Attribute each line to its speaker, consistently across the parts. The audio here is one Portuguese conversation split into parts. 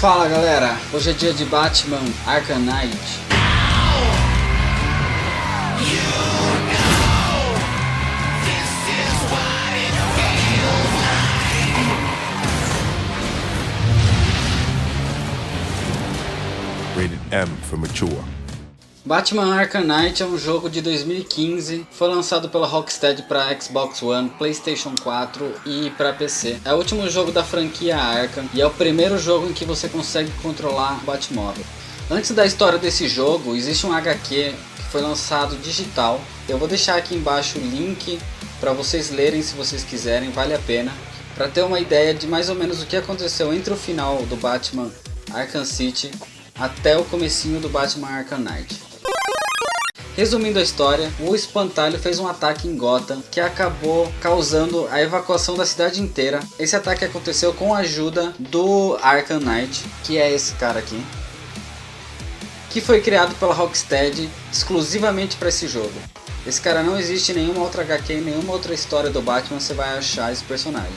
Speaker 1: Fala galera, hoje é dia de Batman Arkham Knight.
Speaker 2: Rated M for mature.
Speaker 1: Batman Arkham Knight é um jogo de 2015, foi lançado pela Rocksteady para Xbox One, PlayStation 4 e para PC. É o último jogo da franquia Arkham e é o primeiro jogo em que você consegue controlar o Batmóvel. Antes da história desse jogo, existe um HQ que foi lançado digital. Eu vou deixar aqui embaixo o link para vocês lerem se vocês quiserem, vale a pena. Para ter uma ideia de mais ou menos o que aconteceu entre o final do Batman Arkham City até o comecinho do Batman Arkham Knight. Resumindo a história, o Espantalho fez um ataque em Gotham que acabou causando a evacuação da cidade inteira. Esse ataque aconteceu com a ajuda do Arkham Knight, que é esse cara aqui, que foi criado pela Rocksteady exclusivamente para esse jogo. Esse cara não existe em nenhuma outra HQ, em nenhuma outra história do Batman você vai achar esse personagem.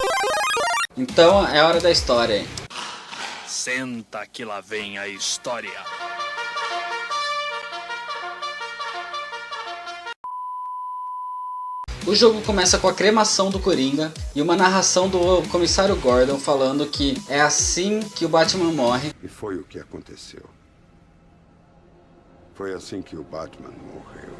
Speaker 1: Então é hora da história aí.
Speaker 3: Senta que lá vem a história.
Speaker 1: O jogo começa com a cremação do Coringa e uma narração do comissário Gordon falando que é assim que o Batman morre.
Speaker 4: E foi o que aconteceu. Foi assim que o Batman morreu.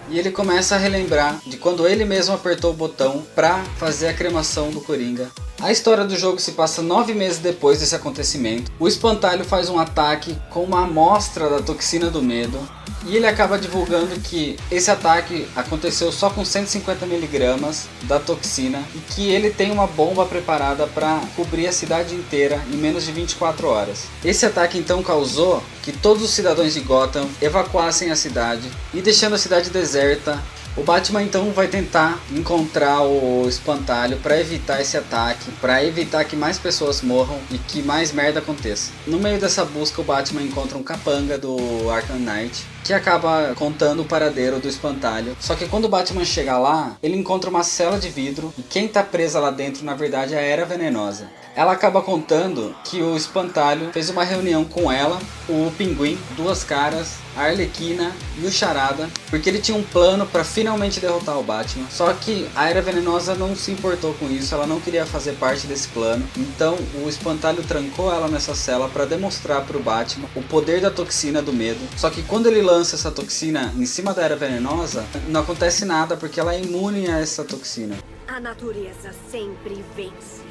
Speaker 1: E ele começa a relembrar de quando ele mesmo apertou o botão para fazer a cremação do Coringa. A história do jogo se passa 9 meses depois desse acontecimento. O Espantalho faz um ataque com uma amostra da toxina do medo. E ele acaba divulgando que esse ataque aconteceu só com 150 mg da toxina. E que ele tem uma bomba preparada para cobrir a cidade inteira em menos de 24 horas. Esse ataque então causou que todos os cidadãos de Gotham evacuassem a cidade e deixando a cidade deserta. O Batman então vai tentar encontrar o Espantalho para evitar esse ataque, para evitar que mais pessoas morram e que mais merda aconteça. No meio dessa busca o Batman encontra um capanga do Arkham Knight que acaba contando o paradeiro do Espantalho. Só que quando o Batman chega lá, ele encontra uma cela de vidro e quem tá presa lá dentro na verdade é a Era Venenosa. Ela acaba contando que o Espantalho fez uma reunião com ela, o Pinguim, Duas Caras, a Arlequina e o Charada, porque ele tinha um plano para finalmente derrotar o Batman. Só que a Era Venenosa não se importou com isso, ela não queria fazer parte desse plano. Então o Espantalho trancou ela nessa cela para demonstrar para o Batman o poder da toxina do medo. Só que quando ele lança essa toxina em cima da Era Venenosa, não acontece nada porque ela é imune a essa toxina.
Speaker 5: A natureza sempre vence.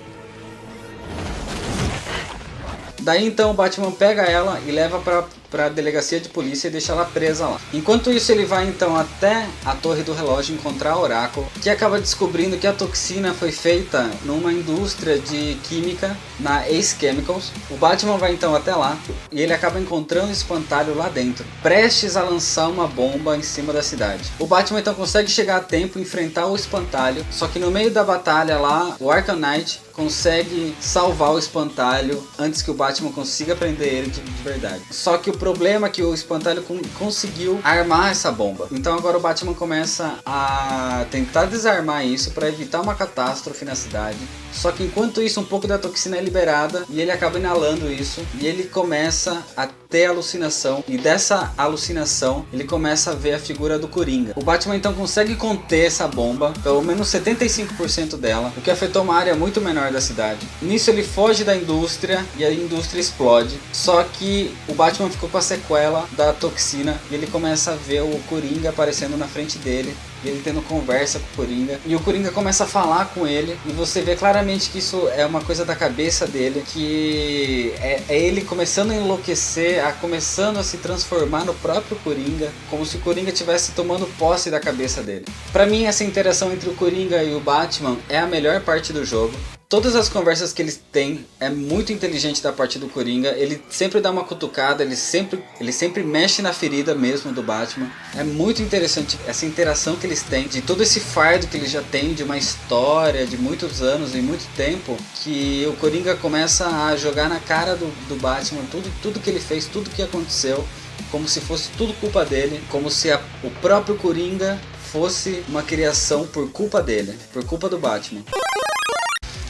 Speaker 1: Daí então o Batman pega ela e leva para a delegacia de polícia e deixa ela presa lá. Enquanto isso ele vai então até a Torre do Relógio encontrar o Oráculo, que acaba descobrindo que a toxina foi feita numa indústria de química na Ace Chemicals. O Batman vai então até lá e ele acaba encontrando o Espantalho lá dentro, prestes a lançar uma bomba em cima da cidade. O Batman então consegue chegar a tempo e enfrentar o Espantalho, só que no meio da batalha lá, o Arkham Knight consegue salvar o Espantalho antes que o Batman consiga prender ele de verdade. Só que o problema é que o Espantalho conseguiu armar essa bomba. Então agora o Batman começa a tentar desarmar isso para evitar uma catástrofe na cidade. Só que enquanto isso um pouco da toxina é liberada e ele acaba inalando isso e ele começa a ter alucinação, e dessa alucinação ele começa a ver a figura do Coringa. O Batman então consegue conter essa bomba, pelo menos 75% dela, o que afetou uma área muito menor da cidade. Nisso ele foge da indústria e a indústria explode, só que o Batman ficou com a sequela da toxina e ele começa a ver o Coringa aparecendo na frente dele. E ele tendo conversa com o Coringa. E o Coringa começa a falar com ele. E você vê claramente que isso é uma coisa da cabeça dele. Que é ele começando a enlouquecer, começando a se transformar no próprio Coringa. Como se o Coringa estivesse tomando posse da cabeça dele. Pra mim essa interação entre o Coringa e o Batman é a melhor parte do jogo. Todas as conversas que eles têm é muito inteligente da parte do Coringa. Ele sempre dá uma cutucada, ele sempre mexe na ferida mesmo do Batman. É muito interessante essa interação que eles têm, de todo esse fardo que eles já têm, de uma história de muitos anos e muito tempo, que o Coringa começa a jogar na cara do Batman tudo que ele fez, tudo que aconteceu, como se fosse tudo culpa dele, como se o próprio Coringa fosse uma criação por culpa dele, por culpa do Batman.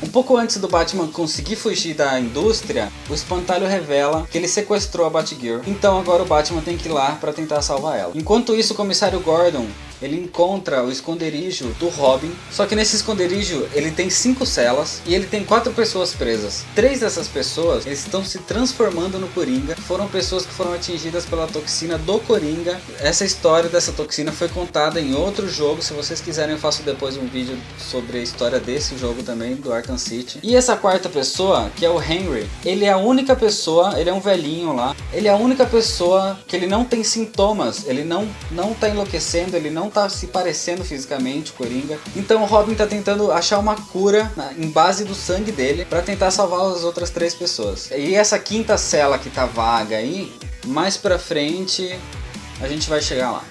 Speaker 1: Um pouco antes do Batman conseguir fugir da indústria, o Espantalho revela que ele sequestrou a Batgirl. Então agora o Batman tem que ir lá para tentar salvar ela. Enquanto isso, o comissário Gordon ele encontra o esconderijo do Robin, só que nesse esconderijo ele tem 5 celas e ele tem 4 pessoas presas. 3 dessas pessoas eles estão se transformando no Coringa, foram pessoas que foram atingidas pela toxina do Coringa. Essa história dessa toxina foi contada em outro jogo, se vocês quiserem eu faço depois um vídeo sobre a história desse jogo também, do Arkham City. E essa quarta pessoa, que é o Henry, ele é a única pessoa, ele é um velhinho lá, ele é a única pessoa que ele não tem sintomas, ele não tá enlouquecendo, ele não tá se parecendo fisicamente o Coringa. Então o Robin tá tentando achar uma cura em base do sangue dele para tentar salvar as outras 3 pessoas. E essa quinta cela que tá vaga aí, mais pra frente a gente vai chegar lá.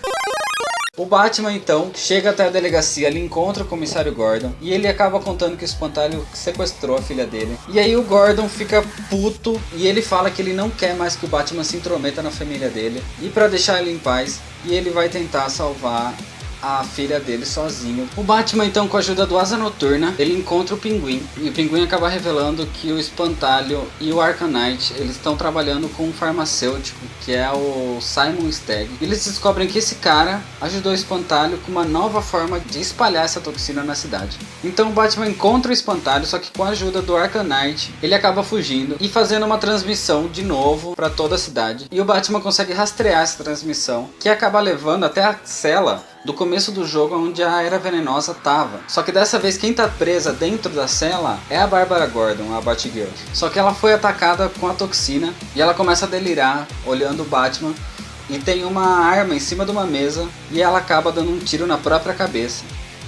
Speaker 1: O Batman então chega até a delegacia, ele encontra o comissário Gordon e ele acaba contando que o Espantalho sequestrou a filha dele. E aí o Gordon fica puto e ele fala que ele não quer mais que o Batman se intrometa na família dele e para deixar ele em paz, e ele vai tentar salvar a filha dele sozinho. O Batman então, com a ajuda do Asa Noturna, ele encontra o Pinguim e o Pinguim acaba revelando que o Espantalho e o Arkham Knight eles estão trabalhando com um farmacêutico que é o Simon Stagg. Eles descobrem que esse cara ajudou o Espantalho com uma nova forma de espalhar essa toxina na cidade. Então o Batman encontra o Espantalho, só que com a ajuda do Arkham Knight ele acaba fugindo e fazendo uma transmissão de novo para toda a cidade. E o Batman consegue rastrear essa transmissão, que acaba levando até a cela do começo do jogo onde a Era Venenosa tava. Só que dessa vez quem tá presa dentro da cela é a Bárbara Gordon, a Batgirl. Só que ela foi atacada com a toxina e ela começa a delirar olhando o Batman e tem uma arma em cima de uma mesa e ela acaba dando um tiro na própria cabeça.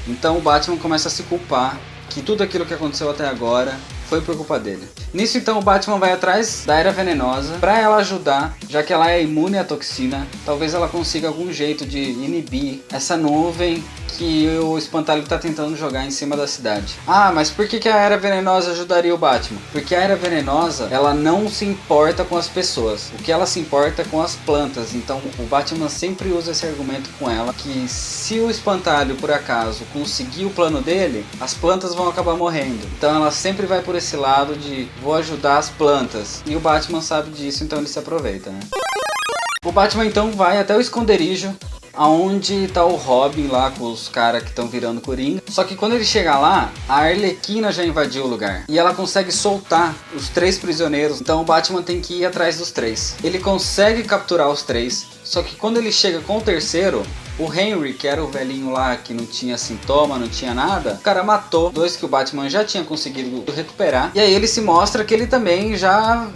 Speaker 1: Então o Batman começa a se culpar que tudo aquilo que aconteceu até agora foi por culpa dele. Nisso então o Batman vai atrás da Era Venenosa para ela ajudar, já que ela é imune à toxina. Talvez ela consiga algum jeito de inibir essa nuvem que o Espantalho está tentando jogar em cima da cidade. Ah, mas por que a Era Venenosa ajudaria o Batman? Porque a Era Venenosa, ela não se importa com as pessoas. O que ela se importa é com as plantas. Então o Batman sempre usa esse argumento com ela, que se o Espantalho por acaso conseguir o plano dele, as plantas vão acabar morrendo. Então ela sempre vai por esse lado de vou ajudar as plantas. E o Batman sabe disso, então ele se aproveita, né? O Batman então vai até o esconderijo aonde tá o Robin lá com os caras que estão virando Coringa. Só que quando ele chega lá, a Arlequina já invadiu o lugar e ela consegue soltar os 3 prisioneiros. Então o Batman tem que ir atrás dos 3. Ele consegue capturar os 3, só que quando ele chega com o terceiro, o Henry, que era o velhinho lá que não tinha sintoma, não tinha nada, o cara matou 2 que o Batman já tinha conseguido recuperar. E aí ele se mostra que ele também já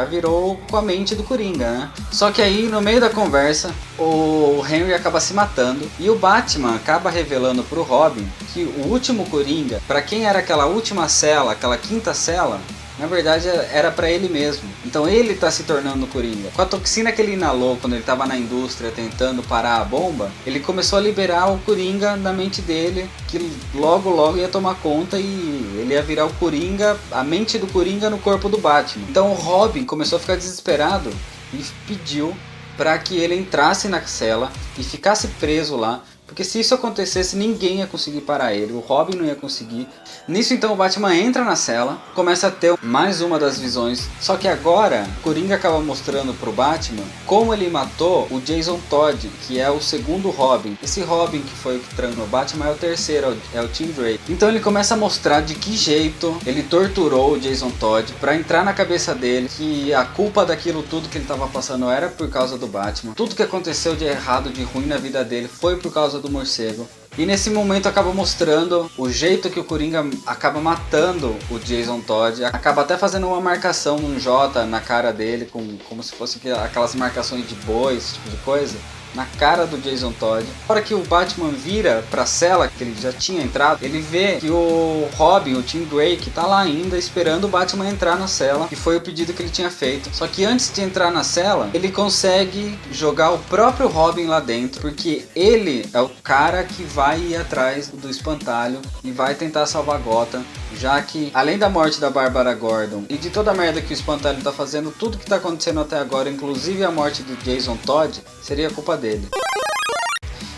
Speaker 1: virou com a mente do Coringa, né? Só que aí no meio da conversa, o Henry acaba se matando e o Batman acaba revelando pro Robin que o último Coringa, pra quem era aquela última cela, aquela quinta cela, na verdade era pra ele mesmo. Então ele tá se tornando Coringa. Com a toxina que ele inalou quando ele tava na indústria tentando parar a bomba, ele começou a liberar o Coringa na mente dele, que logo ia tomar conta e ele ia virar o Coringa, a mente do Coringa no corpo do Batman. Então o Robin começou a ficar desesperado e pediu para que ele entrasse na cela e ficasse preso lá, porque se isso acontecesse ninguém ia conseguir parar ele, o Robin não ia conseguir. Nisso então o Batman entra na cela, começa a ter mais uma das visões, só que agora o Coringa acaba mostrando pro Batman como ele matou o Jason Todd, que é o segundo Robin. Esse Robin que foi o que treinou o Batman é o terceiro, é o Tim Drake. Então ele começa a mostrar de que jeito ele torturou o Jason Todd pra entrar na cabeça dele que a culpa daquilo tudo que ele tava passando era por causa do Batman. Tudo que aconteceu de errado, de ruim na vida dele foi por causa do morcego. E nesse momento acaba mostrando o jeito que o Coringa acaba matando o Jason Todd. Acaba até fazendo uma marcação num J na cara dele, como se fosse aquelas marcações de boi, esse tipo de coisa, na cara do Jason Todd. Na hora que o Batman vira pra cela, que ele já tinha entrado, ele vê que o Robin, o Tim Drake, tá lá ainda esperando o Batman entrar na cela, que foi o pedido que ele tinha feito. Só que antes de entrar na cela, ele consegue jogar o próprio Robin lá dentro, porque ele é o cara que vai ir atrás do Espantalho e vai tentar salvar Gotham, já que além da morte da Bárbara Gordon e de toda a merda que o Espantalho tá fazendo, tudo que tá acontecendo até agora, inclusive a morte do Jason Todd, seria culpa dele.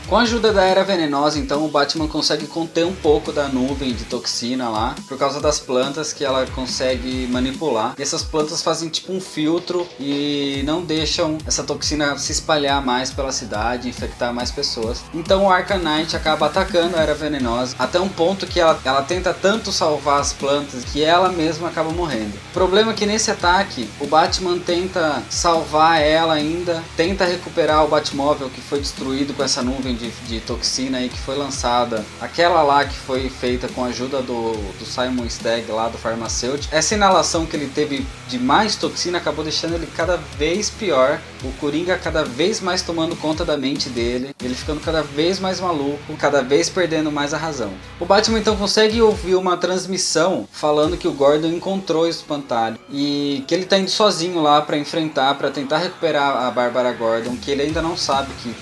Speaker 1: Com a ajuda da Era Venenosa, então, o Batman consegue conter um pouco da nuvem de toxina lá, por causa das plantas que ela consegue manipular. E essas plantas fazem tipo um filtro e não deixam essa toxina se espalhar mais pela cidade, infectar mais pessoas. Então o Arkham Knight acaba atacando a Era Venenosa, até um ponto que ela tenta tanto salvar as plantas que ela mesma acaba morrendo. O problema é que nesse ataque, o Batman tenta salvar ela ainda, tenta recuperar o Batmóvel que foi destruído com essa nuvem de toxina aí que foi lançada, aquela lá que foi feita com a ajuda do Simon Stagg lá do farmacêutico. Essa inalação que ele teve de mais toxina acabou deixando ele cada vez pior, o Coringa cada vez mais tomando conta da mente dele, ele ficando cada vez mais maluco, cada vez perdendo mais a razão. O Batman então consegue ouvir uma transmissão falando que o Gordon encontrou o espantalho e que ele tá indo sozinho lá para enfrentar, para tentar recuperar a Bárbara Gordon, que ele ainda não sabe que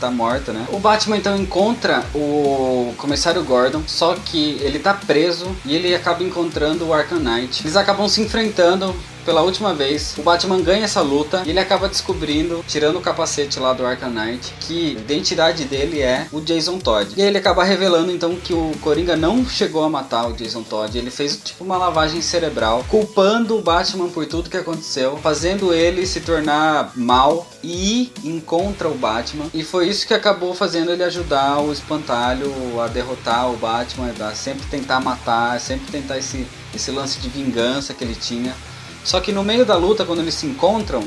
Speaker 1: tá morta, né? O Batman então encontra o comissário Gordon, só que ele tá preso e ele acaba encontrando o Arkham Knight. Eles acabam se enfrentando pela última vez. O Batman ganha essa luta e ele acaba descobrindo, tirando o capacete lá do Arkham Knight, que a identidade dele é o Jason Todd. E aí ele acaba revelando então que o Coringa não chegou a matar o Jason Todd. Ele fez tipo uma lavagem cerebral, culpando o Batman por tudo que aconteceu, fazendo ele se tornar mal e encontra o Batman. E foi isso que acabou fazendo ele ajudar o Espantalho a derrotar o Batman, a sempre tentar matar, sempre tentar esse lance de vingança que ele tinha. Só que no meio da luta, quando eles se encontram,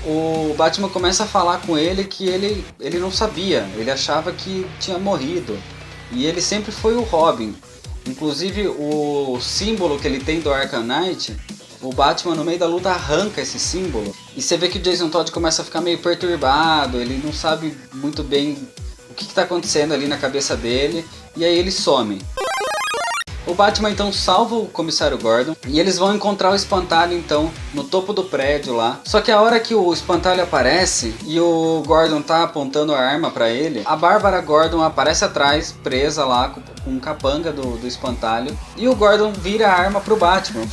Speaker 1: o Batman começa a falar com ele que ele não sabia, ele achava que tinha morrido. E ele sempre foi o Robin. Inclusive o símbolo que ele tem do Arkham Knight, o Batman no meio da luta arranca esse símbolo. E você vê que o Jason Todd começa a ficar meio perturbado, ele não sabe muito bem o que está acontecendo ali na cabeça dele. E aí ele some. O Batman então salva o comissário Gordon e eles vão encontrar o Espantalho então no topo do prédio lá. Só que a hora que o Espantalho aparece e o Gordon tá apontando a arma pra ele, a Bárbara Gordon aparece atrás, presa lá com um capanga do Espantalho, e o Gordon vira a arma pro Batman,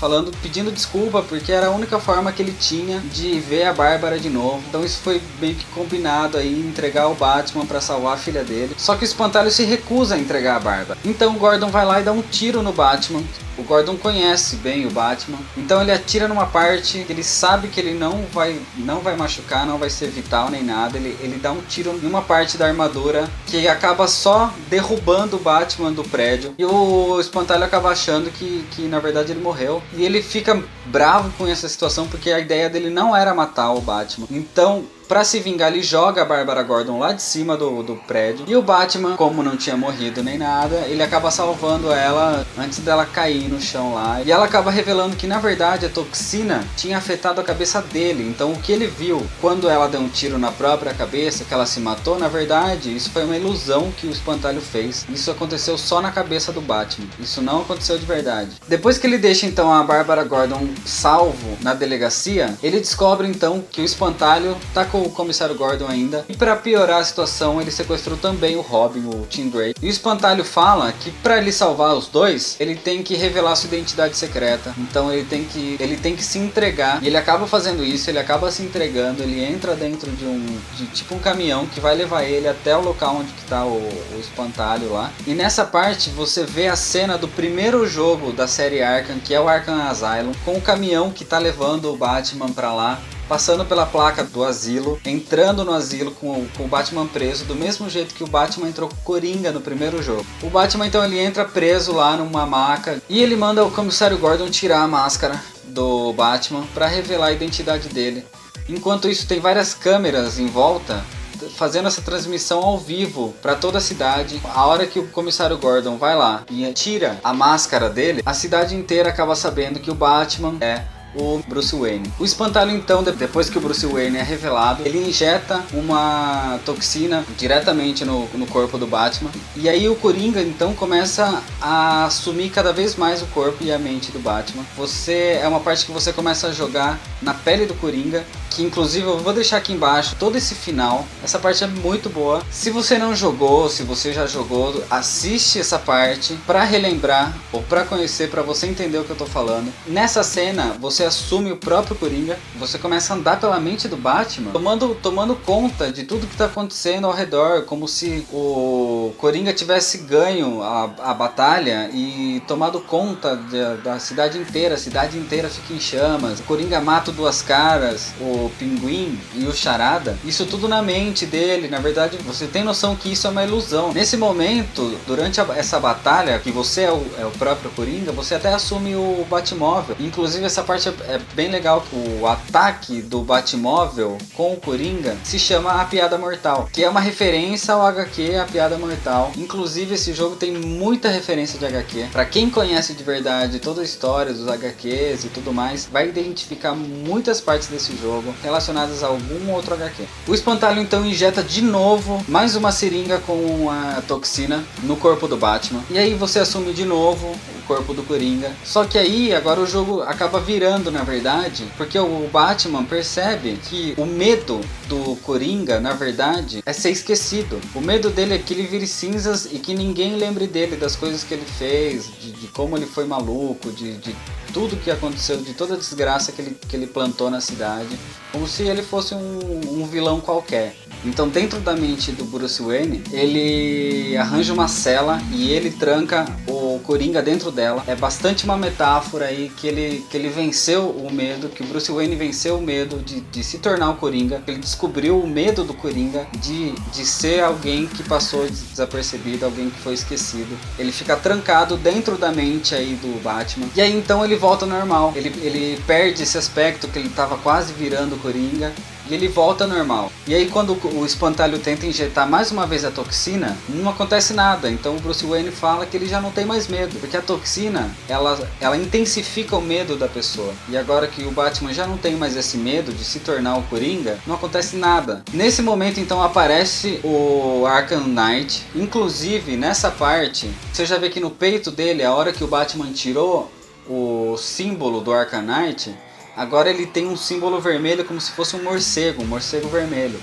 Speaker 1: pedindo desculpa porque era a única forma que ele tinha de ver a Bárbara de novo. Então isso foi meio que combinado aí, entregar o Batman pra salvar a filha dele. Só que o Espantalho se recusa a entregar a Bárbara. Então o Gordon vai lá e dá um tiro no Batman. O Gordon conhece bem o Batman, então ele atira numa parte que ele sabe que ele não vai machucar, não vai ser vital nem nada. Ele dá um tiro em uma parte da armadura que acaba só derrubando o Batman do prédio, e o Espantalho acaba achando que na verdade ele morreu, e ele fica bravo com essa situação porque a ideia dele não era matar o Batman. Então, pra se vingar, ele joga a Bárbara Gordon lá de cima do prédio. E o Batman, como não tinha morrido nem nada, ele acaba salvando ela antes dela cair no chão lá. E ela acaba revelando que, na verdade, a toxina tinha afetado a cabeça dele. Então, o que ele viu quando ela deu um tiro na própria cabeça, que ela se matou, na verdade, isso foi uma ilusão que o Espantalho fez. Isso aconteceu só na cabeça do Batman. Isso não aconteceu de verdade. Depois que ele deixa, então, a Bárbara Gordon salvo na delegacia, ele descobre, então, que o Espantalho tá com o comissário Gordon ainda, e para piorar a situação ele sequestrou também o Robin, o Tim Drake. E o Espantalho fala que para ele salvar os dois, ele tem que revelar sua identidade secreta. Então ele tem que se entregar, e ele acaba fazendo isso, ele acaba se entregando, ele entra dentro de tipo um caminhão que vai levar ele até o local onde que tá o Espantalho lá. E nessa parte você vê a cena do primeiro jogo da série Arkham, que é o Arkham Asylum, com o caminhão que tá levando o Batman para lá, passando pela placa do asilo, entrando no asilo com o Batman preso, do mesmo jeito que o Batman entrou com o Coringa no primeiro jogo. O Batman então ele entra preso lá numa maca e ele manda o comissário Gordon tirar a máscara do Batman para revelar a identidade dele. Enquanto isso tem várias câmeras em volta fazendo essa transmissão ao vivo para toda a cidade. A hora que o comissário Gordon vai lá e tira a máscara dele, a cidade inteira acaba sabendo que o Batman é o Bruce Wayne. O Espantalho então, depois que o Bruce Wayne é revelado, ele injeta uma toxina diretamente no corpo do Batman, e aí o Coringa então começa a assumir cada vez mais o corpo e a mente do Batman. É uma parte que você começa a jogar na pele do Coringa, que inclusive eu vou deixar aqui embaixo todo esse final. Essa parte é muito boa. Se você não jogou, se você já jogou, assiste essa parte para relembrar ou para conhecer, para você entender o que eu tô falando. Nessa cena você você assume o próprio Coringa, você começa a andar pela mente do Batman, tomando conta de tudo que está acontecendo ao redor, como se o Coringa tivesse ganho a batalha e tomado conta da cidade inteira. A cidade inteira fica em chamas, o Coringa mata o Duas Caras, o Pinguim e o Charada. Isso tudo na mente dele. Na verdade, você tem noção que isso é uma ilusão. Nesse momento, durante essa batalha, que você é o próprio Coringa, você até assume o Batmóvel. Inclusive, essa parte é bem legal. O ataque do Batmóvel com o Coringa se chama A Piada Mortal, que é uma referência ao HQ A Piada Mortal. Inclusive, esse jogo tem muita referência de HQ. Pra quem conhece de verdade toda a história dos HQs e tudo mais, vai identificar muitas partes desse jogo relacionadas a algum outro HQ. O Espantalho então injeta de novo mais uma seringa com a toxina no corpo do Batman. E aí você assume de novo o corpo do Coringa. Só que aí agora o jogo acaba virando, na verdade, porque o Batman percebe que o medo do Coringa, na verdade, é ser esquecido. O medo dele é que ele vire cinzas e que ninguém lembre dele, das coisas que ele fez, de como ele foi maluco, de tudo que aconteceu, de toda a desgraça que ele plantou na cidade, como se ele fosse um vilão qualquer. Então, dentro da mente do Bruce Wayne, ele arranja uma cela e ele tranca o Coringa dentro dela. É bastante uma metáfora aí que ele venceu o medo, que o Bruce Wayne venceu o medo de se tornar o Coringa. Ele descobriu o medo do Coringa de ser alguém que passou desapercebido, alguém que foi esquecido. Ele fica trancado dentro da mente aí do Batman. E aí então ele volta ao normal. Ele perde esse aspecto que ele estava quase virando o Coringa. E ele volta ao normal. E aí quando o Espantalho tenta injetar mais uma vez a toxina, não acontece nada. Então o Bruce Wayne fala que ele já não tem mais medo, porque a toxina, ela intensifica o medo da pessoa. E agora que o Batman já não tem mais esse medo de se tornar o Coringa, não acontece nada. Nesse momento então aparece o Arkham Knight. Inclusive nessa parte, você já vê que no peito dele, a hora que o Batman tirou o símbolo do Arkham Knight, agora ele tem um símbolo vermelho como se fosse um morcego vermelho.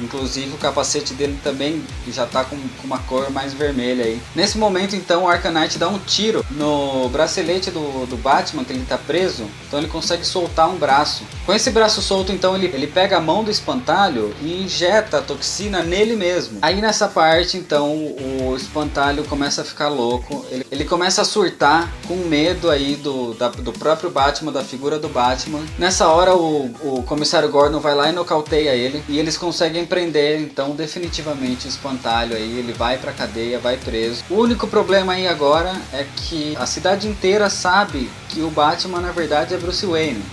Speaker 1: Inclusive o capacete dele também já está com uma cor mais vermelha aí. Nesse momento então o Arkham Knight dá um tiro no bracelete do Batman, que ele está preso. Então ele consegue soltar um braço. Com esse braço solto então ele pega a mão do Espantalho e injeta a toxina nele mesmo. Aí nessa parte então o Espantalho começa a ficar louco. Ele começa a surtar com medo aí do próprio Batman, da figura do Batman. Nessa hora o comissário Gordon vai lá e nocauteia ele. E eles conseguem prender então definitivamente o Espantalho aí. Ele vai pra cadeia, vai preso. O único problema aí agora é que a cidade inteira sabe que o Batman na verdade é Bruce Wayne.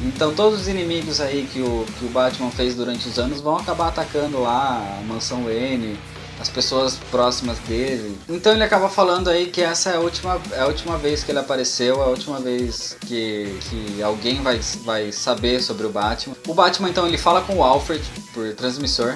Speaker 1: Então todos os inimigos aí que o Batman fez durante os anos vão acabar atacando lá a mansão Wayne, as pessoas próximas dele. Então ele acaba falando aí que essa é a última vez que ele apareceu, a última vez que alguém vai saber sobre o Batman. O Batman então ele fala com o Alfred por transmissor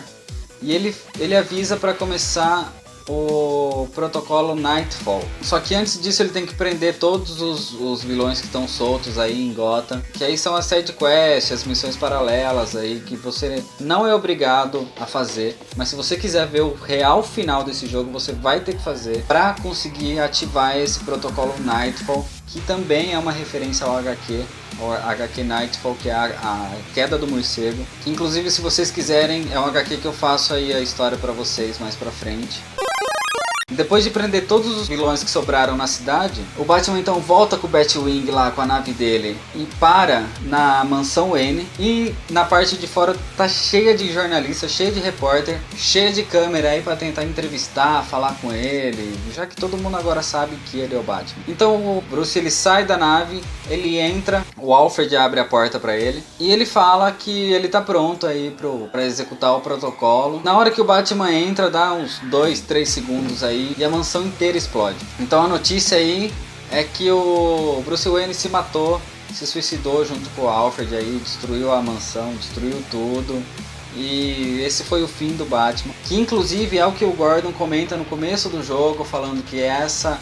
Speaker 1: e ele avisa para começar o protocolo Nightfall. Só que antes disso ele tem que prender todos os vilões que estão soltos aí em Gotham, que aí são as side quests, as missões paralelas aí que você não é obrigado a fazer, mas se você quiser ver o real final desse jogo, você vai ter que fazer para conseguir ativar esse protocolo Nightfall, que também é uma referência ao HQ, o HQ Nightfall, que é a queda do morcego, que inclusive se vocês quiserem é um HQ que eu faço aí a história para vocês mais pra frente. Depois de prender todos os vilões que sobraram na cidade, o Batman então volta com o Batwing lá com a nave dele e para na mansão Wayne, e na parte de fora tá cheia de jornalistas, cheia de repórter, cheia de câmera aí para tentar entrevistar, falar com ele, já que todo mundo agora sabe que ele é o Batman. Então o Bruce ele sai da nave, ele entra, o Alfred abre a porta para ele e ele fala que ele tá pronto aí para executar o protocolo. Na hora que o Batman entra, dá uns 2-3 segundos aí e a mansão inteira explode. Então a notícia aí é que o Bruce Wayne se matou, se suicidou junto com o Alfred aí, destruiu a mansão, destruiu tudo. E esse foi o fim do Batman, que inclusive é o que o Gordon comenta no começo do jogo, falando que essa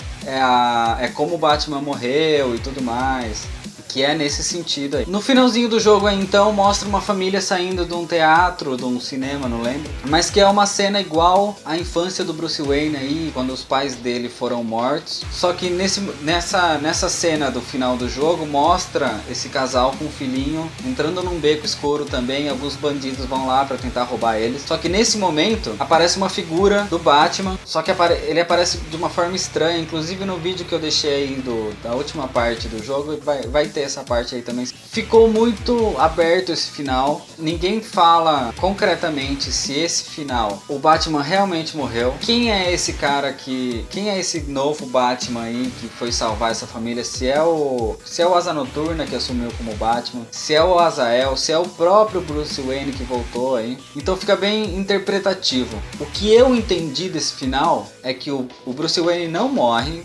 Speaker 1: é como o Batman morreu e tudo mais, que é nesse sentido aí. No finalzinho do jogo aí, então, mostra uma família saindo de um teatro, de um cinema, não lembro, mas que é uma cena igual à infância do Bruce Wayne aí, quando os pais dele foram mortos, só que nessa cena do final do jogo mostra esse casal com um filhinho entrando num beco escuro também, alguns bandidos vão lá pra tentar roubar eles, só que nesse momento aparece uma figura do Batman, só que ele aparece de uma forma estranha, inclusive no vídeo que eu deixei aí da última parte do jogo, vai ter essa parte aí também. Ficou muito aberto esse final, ninguém fala concretamente se esse final o Batman realmente morreu, quem é esse cara quem é esse novo Batman aí que foi salvar essa família, se é o Asa Noturna que assumiu como Batman, se é o Azael, se é o próprio Bruce Wayne que voltou aí, então fica bem interpretativo. O que eu entendi desse final é que o Bruce Wayne não morre,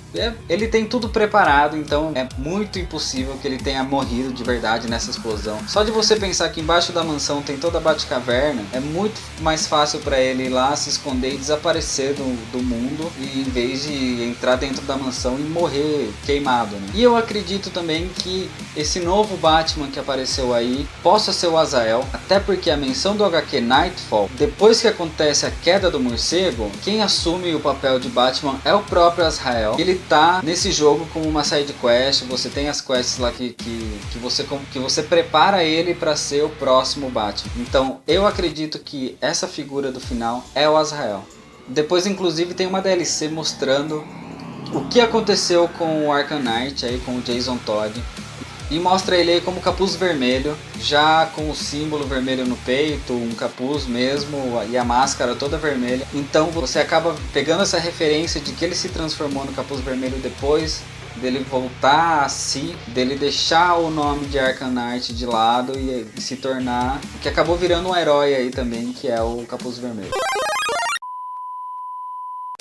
Speaker 1: ele tem tudo preparado, então é muito impossível que ele tenha morrido de verdade nessa explosão. Só de você pensar que embaixo da mansão tem toda a Batcaverna, é muito mais fácil para ele ir lá se esconder e desaparecer do mundo, e em vez de entrar dentro da mansão e morrer queimado, né? E eu acredito também que esse novo Batman que apareceu aí possa ser o Azael, até porque a menção do HQ Nightfall, depois que acontece a queda do morcego, quem assume o papel de Batman é o próprio Azrael. Ele tá nesse jogo como uma side quest, você tem as quests lá que você prepara ele para ser o próximo Batman. Então eu acredito que essa figura do final é o Azrael. Depois inclusive tem uma DLC mostrando o que aconteceu com o Arkham Knight aí, com o Jason Todd, e mostra ele aí como capuz vermelho, já com o símbolo vermelho no peito, um capuz mesmo, e a máscara toda vermelha. Então você acaba pegando essa referência de que ele se transformou no capuz vermelho depois dele voltar a si, dele deixar o nome de Arkham Knight de lado e se tornar, que acabou virando um herói aí também, que é o capuz vermelho.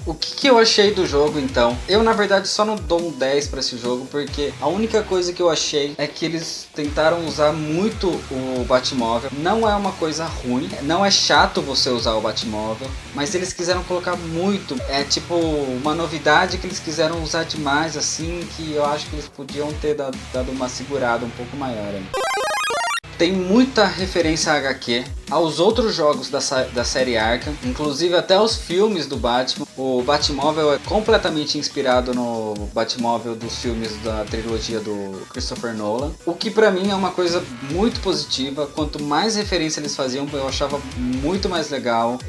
Speaker 1: O que eu achei do jogo então? Eu na verdade só não dou um 10 para esse jogo, porque a única coisa que eu achei é que eles tentaram usar muito o Batmóvel. Não é uma coisa ruim, não é chato você usar o Batmóvel, mas eles quiseram colocar muito, é tipo uma novidade que eles quiseram usar demais assim, que eu acho que eles podiam ter dado uma segurada um pouco maior aí. Tem muita referência a HQ, aos outros jogos da série Arkham, inclusive até os filmes do Batman. O Batmóvel é completamente inspirado no Batmóvel dos filmes da trilogia do Christopher Nolan, o que pra mim é uma coisa muito positiva. Quanto mais referência eles faziam, eu achava muito mais legal.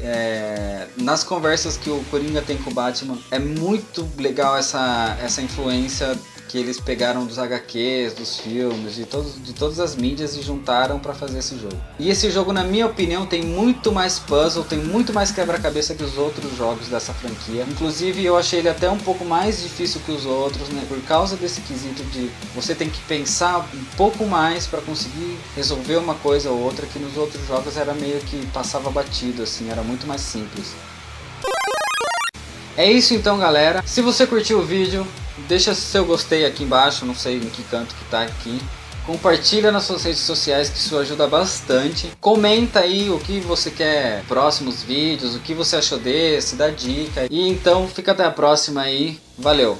Speaker 1: Nas conversas que o Coringa tem com o Batman, é muito legal essa influência que eles pegaram dos HQs, dos filmes, de todas as mídias e juntaram para fazer esse jogo. E esse jogo, na minha opinião, tem muito mais puzzle, tem muito mais quebra-cabeça que os outros jogos dessa franquia. Inclusive, eu achei ele até um pouco mais difícil que os outros, né? Por causa desse quesito de você tem que pensar um pouco mais para conseguir resolver uma coisa ou outra, que nos outros jogos era meio que passava batido, assim, era muito mais simples. É isso então, galera. Se você curtiu o vídeo, deixa seu gostei aqui embaixo, não sei em que canto que tá aqui. Compartilha nas suas redes sociais, que isso ajuda bastante. Comenta aí o que você quer, próximos vídeos, o que você achou desse, dá dica. E então fica até a próxima aí. Valeu!